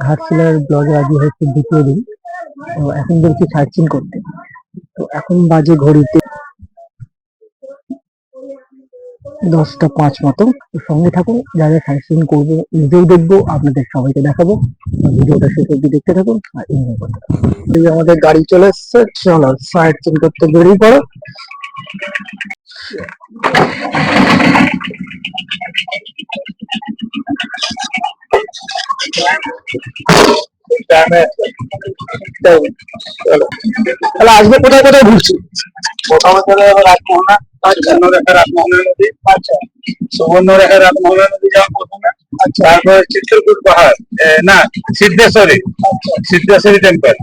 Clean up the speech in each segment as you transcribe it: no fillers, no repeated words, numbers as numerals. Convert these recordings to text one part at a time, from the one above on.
ঘাটশিলার ব্লগে আজকে হচ্ছে দ্বিতীয় দিন। তো এখন বলছি সাইট সিন করতে। তো এখন বাজে ঘড়িতে 10টা 5 মতো। তো সঙ্গে থাকুন, যা যা সাইট সিন করবো নিজেও দেখবো, আপনাদের সবাইকে দেখাবো। ভিডিওটা শেষ অব্দি দেখতে থাকুন আর এনজয় করতে থাকুন। এই আমাদের গাড়ি চলে এসছে, চলো সাইট সিন করতে বেরিয়ে পড়ো। তাহলে আজকে কোথায় কোথায় ঘুরছি? প্রথমে চলে যাবো রাজমোহনা, সুবর্ণরেখা রাজমোহনা নদী। আচ্ছা সুবর্ণরেখা রাজমোহনা নদী যাওয়া প্রথমে। তারপরে চিত্রকূট পাহাড়, না সিদ্ধেশ্বরী, সিদ্ধেশ্বরী টেম্পল।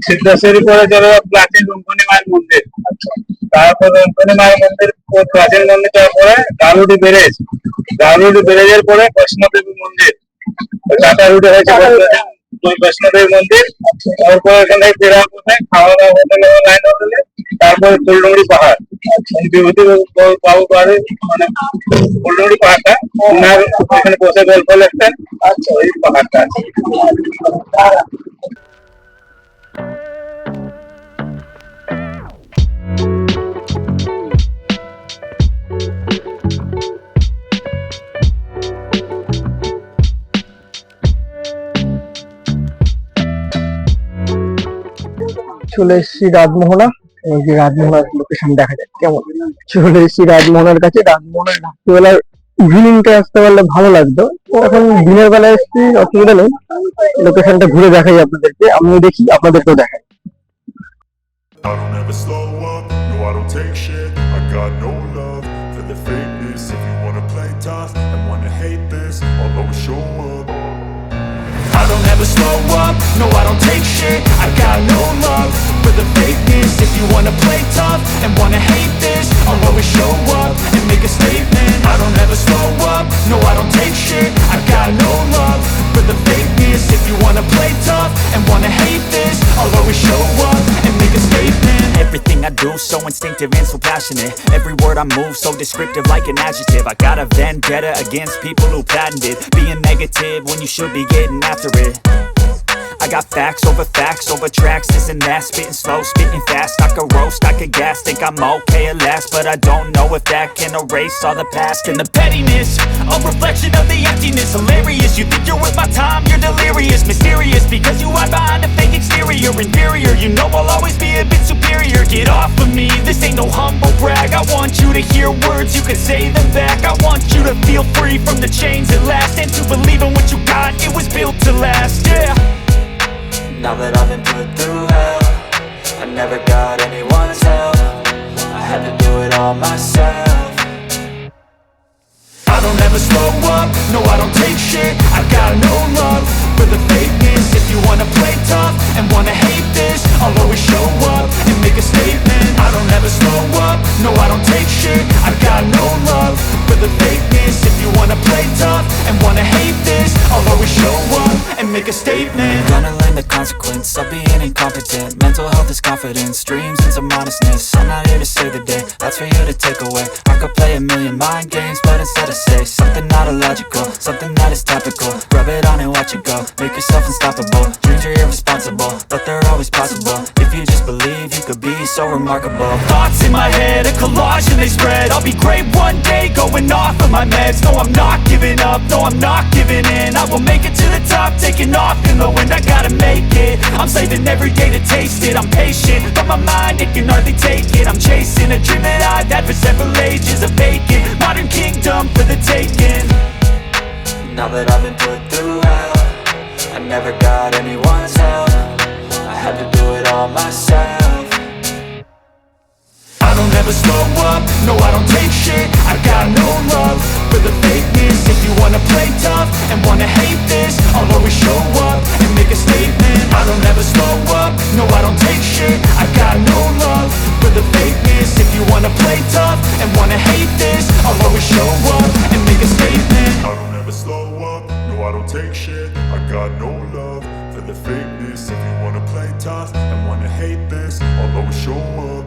সিদ্ধেশ্বরী পরে চলে যাবো প্রাচীন রুক্মিণী মায়ের মন্দির। তারপর রুক্মিণী মায়ের মন্দির, প্রাচীন মন্দির, তারপরে গারুডি ব্যারেজ। গারুডি ব্যারেজের পরে বৈষ্ণোদেবী মন্দির, টাটা রুটে হয়েছে বৈষ্ণোদেবী মন্দির। তারপর এখানে ফেরার পথে খাওয়া দাওয়া হোটেলে লাইন হোটেলে, তারপরে ফুলডুঙড়ি পাহাড়, বিভূতি বাবু পাহাড়ে, মানে ফুলডুঙড়ি পাহাড়টা ওনার ওখানে বসে গল্প লেখতেন। আচ্ছা, ওই পাহাড়টা আছে। চলে এসেছি রাজমোহনা। এই যে রাজমোহনার লোকেশন দেখা যায় কেমন। চলে এসেছি রাজমোহনার কাছে। রাজমোহনার রাত্রিবেলার ইভিনিংটা আসতে পারলে ভালো লাগতো। এখন দিনের বেলা এসেছি, অসুবিধা নেই। লোকেশনটা ঘুরে দেখাই আপনাদেরকে, আমিও দেখি আপনাদেরকেও দেখাই। I don't ever slow up, no I don't take shit. I got no love for the fakeness. If you wanna play tough and wanna hate this, I'll always show up. I don't ever slow up, no I don't take shit. I got no love for the fakeness. If you wanna play tough and wanna hate this, I'll always show up and make a statement. I don't ever slow up, no I don't take shit. I got no love for the fakeness. If you wanna play tough and wanna hate this, I'll always show up and make a statement. Everything I do so instinctive and so passionate. Every word I move so descriptive like an adjective. I got a vendetta against people who patented being negative when you should be getting after it. I got facts over tracks, this and that. Spitting slow, spitting fast. I could roast, I could gas. Think I'm okay at last, but I don't know if that can erase all the past. And the pettiness, a reflection of the emptiness. Hilarious, you think you're worth my time, you're delirious. Mysterious, because you hide behind a fake exterior. Inferior, you know I'll always be a bit superior. Get off of me, this ain't no humble brag. I want you to hear words, you can say them back. I want you to feel free from the chains at last, and to believe in what you got, it was built to last, yeah. Now that I've been put through hell, I never got anyone's help. I had to do it all myself. I don't ever slow up, no I don't take shit. I got no love for the fakeness. If you wanna play tough and wanna hate this, I'll always show up and make a statement. I don't ever slow up, no I don't take shit. I got no love for the fakeness. If you wanna play tough and wanna hate this, I'll always show up and make a statement. Gonna learn the consequence of being incompetent. Mental health is confidence, dreams and some modestness. I'm not here to save the day, that's for you to take away. I could play a million mind games, but instead I say something not illogical, something that is topical. Rub it on and watch it go, make yourself unstoppable. Dreams are irresponsible, but they're always possible. If you just believe, you could be so remarkable. Thoughts in my head, a collage and they spread. I'll be great one day, going off of my meds. No I'm not giving up, no I'm not giving in. I will make it to the top, taking off in the wind. I gotta make it, I'm saving every day to taste it. I'm patient, but my mind, it can hardly take it. I'm chasing a dream that I've had for several ages. A vacant, modern kingdom for the taking. Now that I've been put through hell, I never got anyone's help. I had to do it all myself. I don't ever slow up, no I don't take shit. I got no love for the fakeness. If you wanna play tough and wanna hate this, I'll always show up and make a statement. I don't ever slow up, no I don't take shit. I got no love for the fakeness. If you wanna play tough and wanna hate this, I'll always show up and make a statement. I don't ever slow up, no I don't take shit. I got no love for the fakeness. If you wanna play tough and wanna hate this, I'll always show up.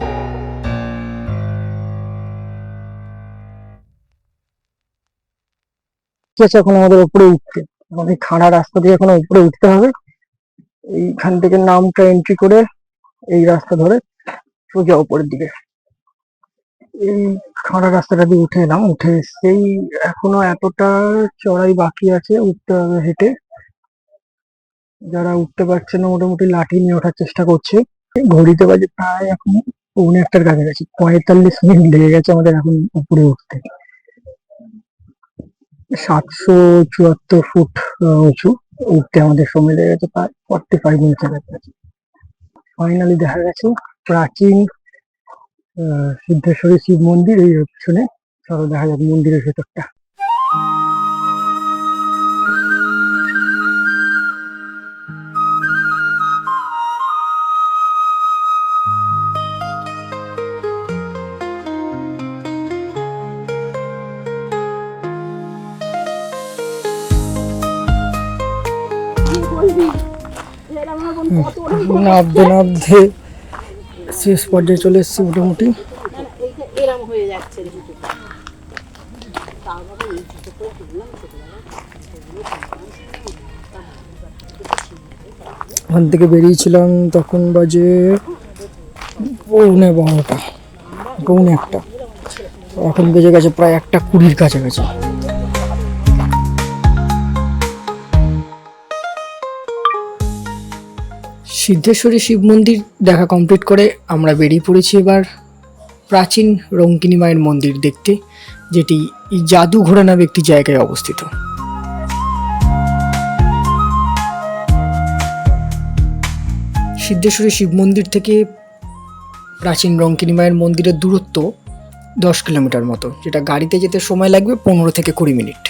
ঠিক আছে, এখন আমাদের উপরে উঠতে আমাদের খাড়া রাস্তা দিয়ে এখনো উপরে উঠতে হবে। এইখান থেকে নামটা এন্ট্রি করে এই রাস্তা ধরে সোজা উপরের দিকে এই খাড়া রাস্তাটা দিয়ে উঠে এলাম। উঠে সেই এখনো এতটা চড়াই বাকি আছে, উঠতে হবে হেঁটে। যারা উঠতে পারছে না মোটামুটি লাঠি নিয়ে ওঠার চেষ্টা করছে। ঘড়িতে বাজে প্রায় এখন 1:45-র কাছাকাছি, 45 মিনিট লেগে গেছে আমাদের এখন উপরে উঠতে। 774 ফুট উঁচু, উঠতে আমাদের সময় লেগে গেছে প্রায় 45 মিনিটের কাছাকাছি। ফাইনালি দেখা গেছে প্রাচীন সিদ্ধেশ্বরী শিব মন্দির। এই পিছনে চলো দেখা যাক মন্দিরের ভেতরটা। নাবতে নাবতে শেষ পর্যায়ে চলে এসেছি মোটামুটি। এরম হয়ে যাচ্ছে ওখান থেকে বেরিয়েছিলাম তখন বাজে 12:15, 1:15। এখন বেজে গেছে প্রায় 1:20-র কাছাকাছি। সিদ্ধেশ্বরী শিব মন্দির দেখা কমপ্লিট করে আমরা বেরিয়ে পড়েছি এবার প্রাচীন রঙ্কিনী মায়ের মন্দির দেখতে, যেটি এই জাদুঘোড়া নামে একটি জায়গায় অবস্থিত। সিদ্ধেশ্বরী শিব মন্দির থেকে প্রাচীন রঙ্কিনী মায়ের মন্দিরের দূরত্ব 10 কিলোমিটার মতো, যেটা গাড়িতে যেতে সময় লাগবে 15 থেকে 20 মিনিট।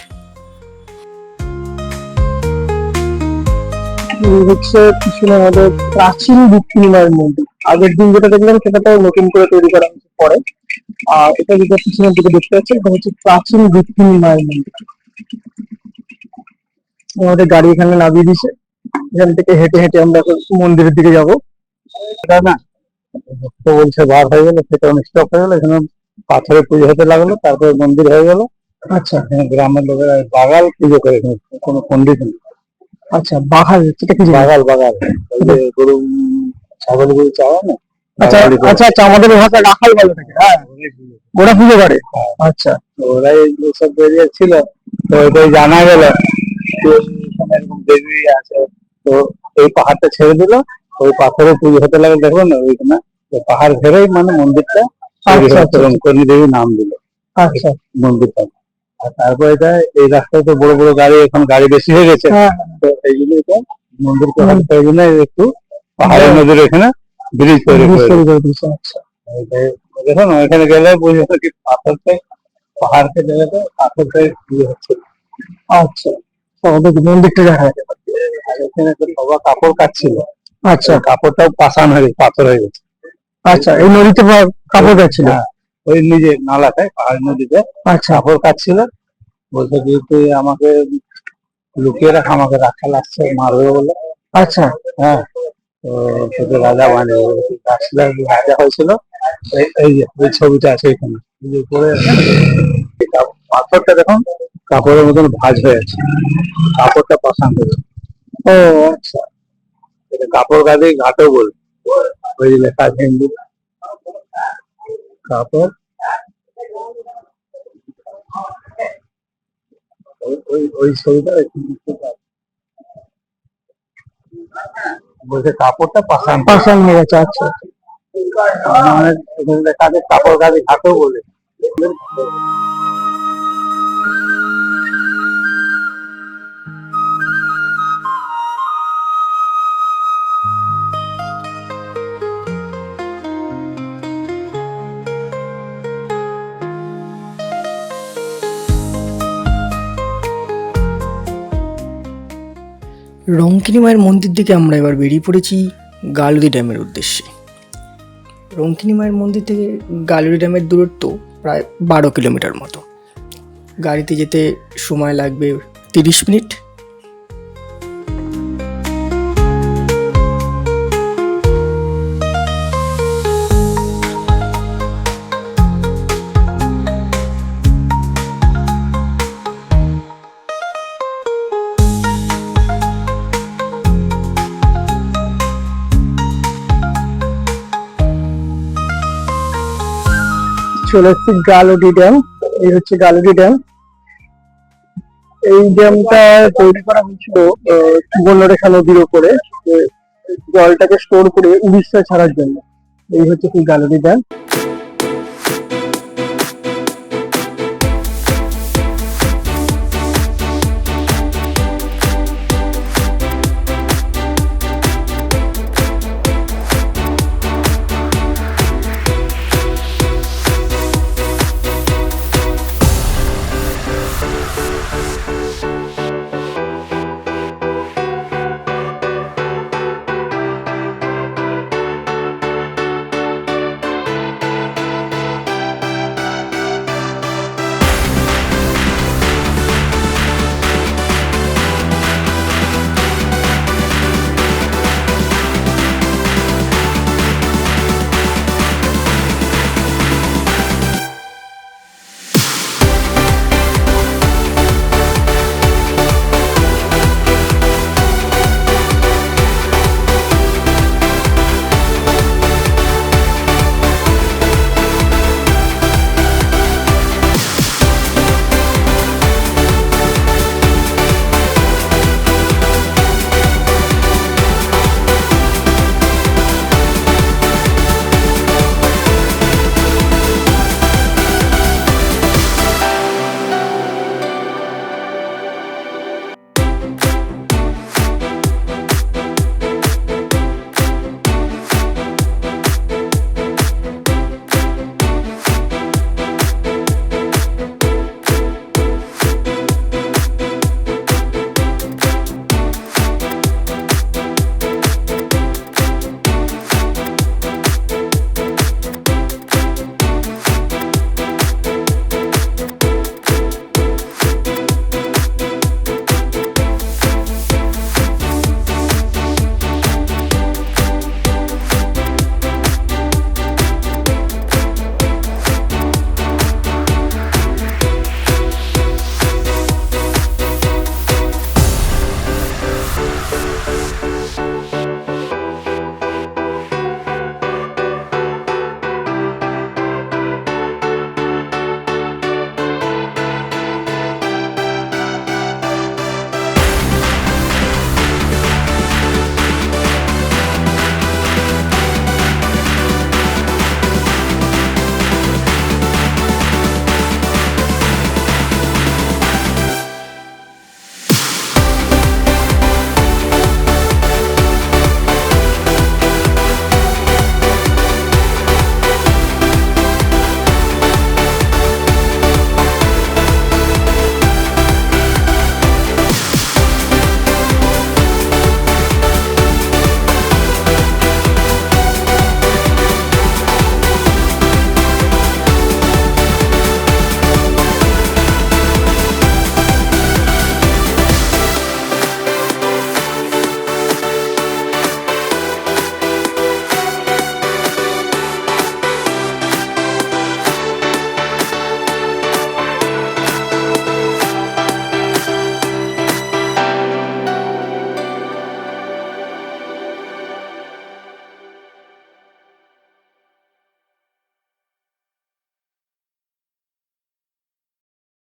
হচ্ছে পিছনে আমাদের প্রাচীন রুক্মিণী মায়ের মন্দির। আগের দিন যেটা দেখলাম সেটা তো নতুন করে তৈরি করা হয়েছে পরে। আর এটা যেটা পিছনের দিকে দেখতে পাচ্ছি এটা হচ্ছে প্রাচীন রুক্মিণী মায়ের মন্দির। আমাদের গাড়ি এখানে নামিয়ে দিয়েছে, এখান থেকে হেঁটে হেঁটে আমরা মন্দিরের দিকে যাবো। এটা না তো বলছে বার হয়ে গেল, সেটা স্টপ হয়ে গেল, এখানে পাথরে পুজো হতে লাগলো, তারপরে মন্দির হয়ে গেল। আচ্ছা এখানে গ্রামের লোকেরা বাগাল পুজো করে, এখানে কোনো পন্ডিত নেই। আচ্ছা, বাঘাল সেটা কি জিনিস? বাগাল বাগাল ওই যে গরু ছাগল গরু চাওয়া না। আচ্ছা আচ্ছা আচ্ছা, আমাদের ভাষা রাখাল বলে থাকে। হ্যাঁ, ওরা পুজো করে। আচ্ছা, ওরাই সব বেরিয়ে ছিল, তো ওইটাই জানা গেল যে এখানে এরকম দেবী আছে। তো এই পাহাড়টা ছেড়ে দিল, ওই পাথরে পুজো হতে লাগে, দেখবেন না ওইখানে পাহাড় ঘেরেই মানে মন্দিরটা রঙ্কিনী দেবী নাম দিল আচ্ছা মন্দিরটা। আর তারপরে এটা এই রাস্তায় তো বড় বড় গাড়ি, এখন গাড়ি বেশি হয়ে গেছে, তো এই জন্য এটা মন্দিরকে এই জন্য একটু পাহাড়ের নদীর এখানে ব্রিজ তৈরি করে দিয়েছে। আচ্ছা, দেখুন ওইখানে গেলে বুঝে কি পাথরটা পাহাড়কে দেখে পাথরটাই ইয়ে হচ্ছে। আচ্ছা, আমাদের মন্দিরটা দেখা যাচ্ছে। আর এখানে তো সবার কাপড় কাটছিল, আচ্ছা, কাপড়টাও পাষাণ হয়ে গেছে, পাথর হয়ে গেছে। আচ্ছা, এই নদীতে কাপড় কাটছিল। হ্যাঁ, ওই নিজে নালাটায় পাহাড় নদীতে আচ্ছা, কাপড় কাটছিল। বলছে যে তুই আমাকে লুকিয়ে রাখ, আমাকে রাখাল আসছে মারবে বলে। আচ্ছা, হ্যাঁ, তো তোকে রাজা বানিয়ে রাজা হয়েছিল। এই যে ওই ছবিটা আছে এখানে, এই যে উপরে পাথরটা দেখুন কাপড়ের মতন ভাঁজ হয়ে আছে, কাপড়টা পছন্দ হয়েছে। ও আচ্ছা, এটা কাপড় গাড়ি ঘাটও বল, ওই যে লেখা আছে হিন্দি কাপড়। ওই ছবিটা বলছে কাপড়টা পাষাণ হয়ে গেছে। আচ্ছা, মানে এখানে লেখা আছে কাপড় গাড়ি ঘাটও বলে। রঙ্কিনী মায়ের মন্দির দিকে আমরা এবার বেরিয়ে পড়েছি গালুরি ড্যামের উদ্দেশ্যে। রঙ্কিনী মায়ের মন্দির থেকে গালুরি ড্যামের দূরত্ব প্রায় 12 কিলোমিটার মতো। গাড়িতে যেতে সময় লাগবে 30 মিনিট। চলে এসেছি গালুডি ড্যাম। এই হচ্ছে গালুডি ড্যাম। এই ড্যামটা তৈরি করা হয়েছিল সুবর্ণরেখা নদীর উপরে, জলটাকে স্টোর করে উড়িষ্যা ছাড়ার জন্য। এই হচ্ছে কি গালুডি ড্যাম।